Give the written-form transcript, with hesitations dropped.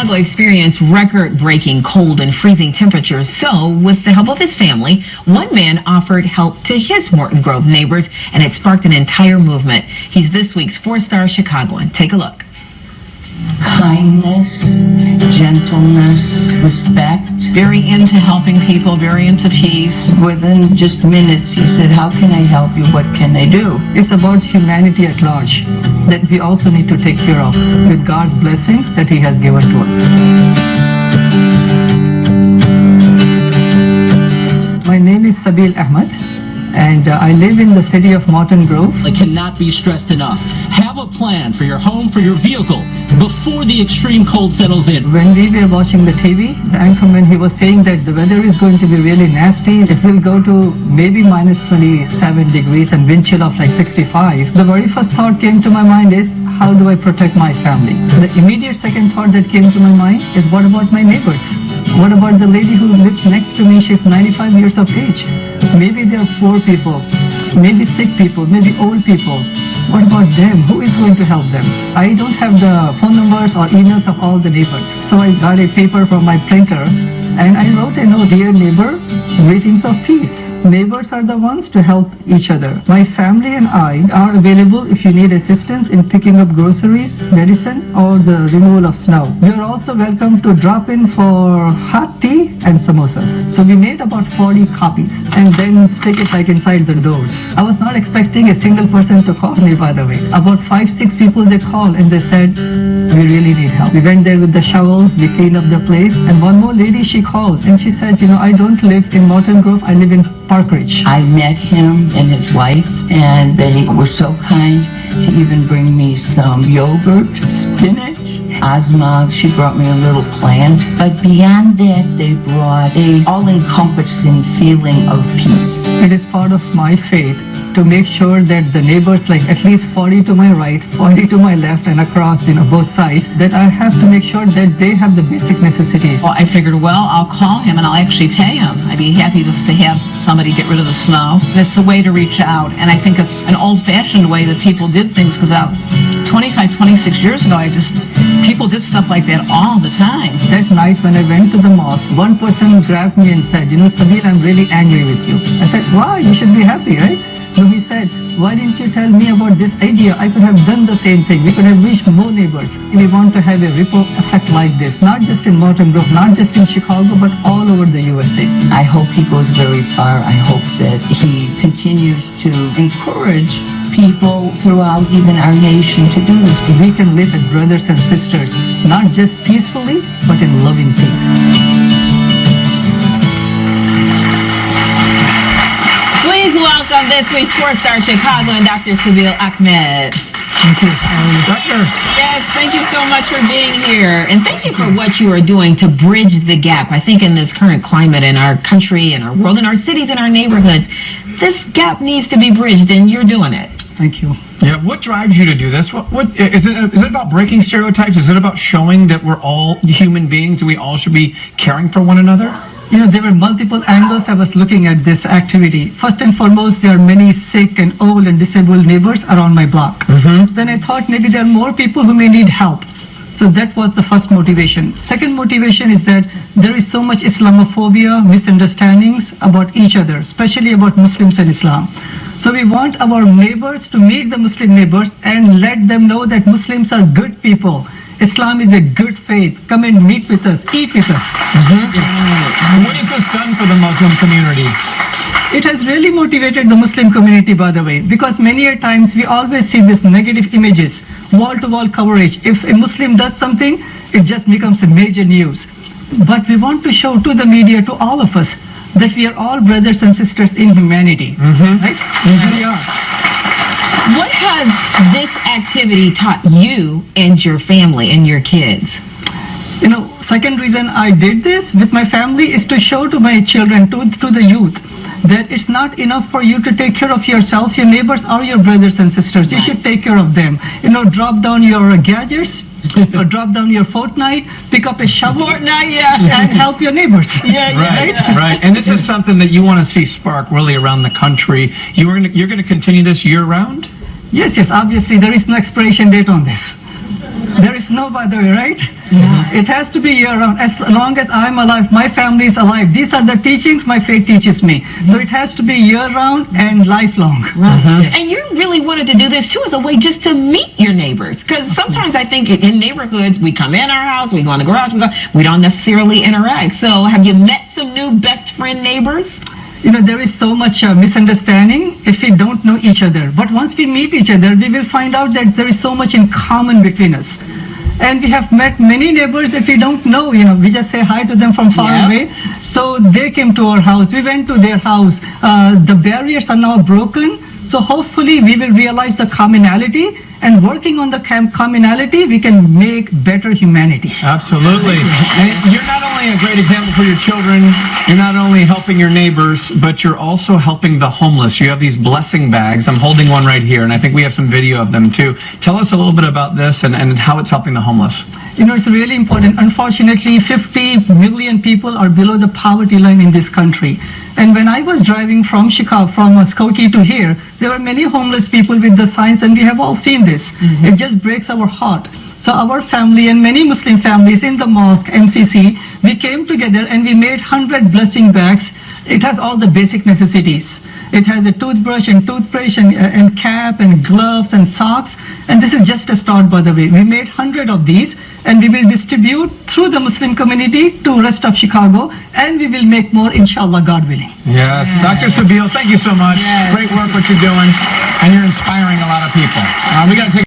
Chicago experienced record-breaking cold and freezing temperatures. So, with the help of his family, one man offered help to his Morton Grove neighbors, and it sparked an entire movement. He's this week's 4-star Chicagoan. Take a look. Kindness, gentleness, respect. Very into helping people, very into peace. Within just minutes, he said, "How can I help you? What can I do?" It's about humanity at large that we also need to take care of with God's blessings that He has given to us. My name is Sabil Ahmed, and I live in the city of Morton Grove. It cannot be stressed enough. Have a plan for your home, for your vehicle, before the extreme cold settles in. When we were watching the TV, the anchorman, he was saying that the weather is going to be really nasty. It will go to maybe minus 27 degrees and wind chill of like 65. The very first thought came to my mind is, how do I protect my family? The immediate second thought that came to my mind is, what about my neighbors? What about the lady who lives next to me? She's 95 years of age. Maybe they're poor people, maybe sick people, maybe old people. What about them? Who is going to help them? I don't have the phone numbers or emails of all the neighbors. So I got a paper from my printer and I wrote a note, "Dear neighbor, greetings of peace. Neighbors are the ones to help each other. My family and I are available if you need assistance in picking up groceries, medicine, or the removal of snow. You are also welcome to drop in for hot tea and samosas." So we made about 40 copies and then stick it like inside the doors. I was not expecting a single person to call me, by the way. About 5-6 people they called and they said, "We really need help." We went there with the shovel, we cleaned up the place, and one more lady, she called and she said, "I don't live in Morton Grove, I live in Park Ridge." I met him and his wife, and they were so kind to even bring me some yogurt, spinach. Asma, she brought me a little plant. But beyond that, they brought a all-encompassing feeling of peace. It is part of my faith to make sure that the neighbors, like at least 40 to my right, 40 to my left, and across, both sides, that I have to make sure that they have the basic necessities. Well, I figured, well, I'll call him and I'll actually pay him. I'd be happy just to have somebody get rid of the snow. And it's a way to reach out. And I think it's an old-fashioned way that people did things, because about 25, 26 years ago, people did stuff like that all the time. That night when I went to the mosque, one person grabbed me and said, "Sabil, I'm really angry with you." I said, "Why? You should be happy, right?" So he said, "Why didn't you tell me about this idea? I could have done the same thing. We could have reached more neighbors." We want to have a ripple effect like this, not just in Morton Grove, not just in Chicago, but all over the USA. I hope he goes very far. I hope that he continues to encourage people throughout even our nation to do this. We can live as brothers and sisters, not just peacefully, but in loving peace. Please welcome this week's 4-star Chicagoan, Dr. Sabil Ahmed. Thank you. Doctor. Yes, thank you so much for being here. And thank you for what you are doing to bridge the gap. I think in this current climate in our country, in our world, in our cities, in our neighborhoods, this gap needs to be bridged, and you're doing it. Thank you. Yeah, what drives you to do this? What is it? Is it about breaking stereotypes? Is it about showing that we're all human beings and we all should be caring for one another? There were multiple angles I was looking at this activity. First and foremost, there are many sick and old and disabled neighbors around my block. Then I thought maybe there are more people who may need help. So that was the first motivation. Second motivation is that there is so much Islamophobia, misunderstandings about each other, especially about Muslims and Islam. So we want our neighbors to meet the Muslim neighbors and let them know that Muslims are good people. Islam is a good faith. Come and meet with us, eat with us. What has this done for the Muslim community? It has really motivated the Muslim community, by the way, because many a times we always see these negative images, wall-to-wall coverage. If a Muslim does something, it just becomes a major news. But we want to show to the media, to all of us, that we are all brothers and sisters in humanity. Right? We are. What has this activity taught you and your family and your kids? Second reason I did this with my family is to show to my children, to the youth, that it's not enough for you to take care of yourself. Your neighbors are your brothers and sisters. You should take care of them. Drop down your gadgets, or drop down your Fortnite, pick up a shovel, and help your neighbors. Right. And this is something that you want to see spark really around the country. You're going to continue this year round? Yes, obviously there is no expiration date on this. There is no other way, right? Yeah. It has to be year-round. As long as I'm alive, my family is alive. These are the teachings my faith teaches me. So it has to be year-round and lifelong. Yes. And you really wanted to do this too as a way just to meet your neighbors. Because sometimes I think in neighborhoods, we come in our house, we go in the garage, we don't necessarily interact. So have you met some new best friend neighbors? You know, there is so much misunderstanding if we don't know each other. But once we meet each other, we will find out that there is so much in common between us. And we have met many neighbors that we don't know, you know, we just say hi to them from far away. So they came to our house, we went to their house. The barriers are now broken. So hopefully we will realize the commonality, and working on the commonality, we can make better humanity. Absolutely. And you're not only a great example for your children, you're not only helping your neighbors, but you're also helping the homeless. You have these blessing bags. I'm holding one right here, and I think we have some video of them too. Tell us a little bit about this and how it's helping the homeless. You know, it's really important. Unfortunately, 50 million people are below the poverty line in this country. And when I was driving from Chicago, from Skokie to here, there were many homeless people with the signs, and we have all seen this. It just breaks our heart. So our family and many Muslim families in the mosque, MCC, we came together and we made 100 blessing bags. It has all the basic necessities. It has a toothbrush and toothbrush and cap and gloves and socks. And this is just a start, by the way. We made 100 of these, and we will distribute through the Muslim community to rest of Chicago, and we will make more, inshallah, God willing. Yes. Dr. Sabeel, thank you so much. Great work what you're doing, and you're inspiring a lot of people. We got to take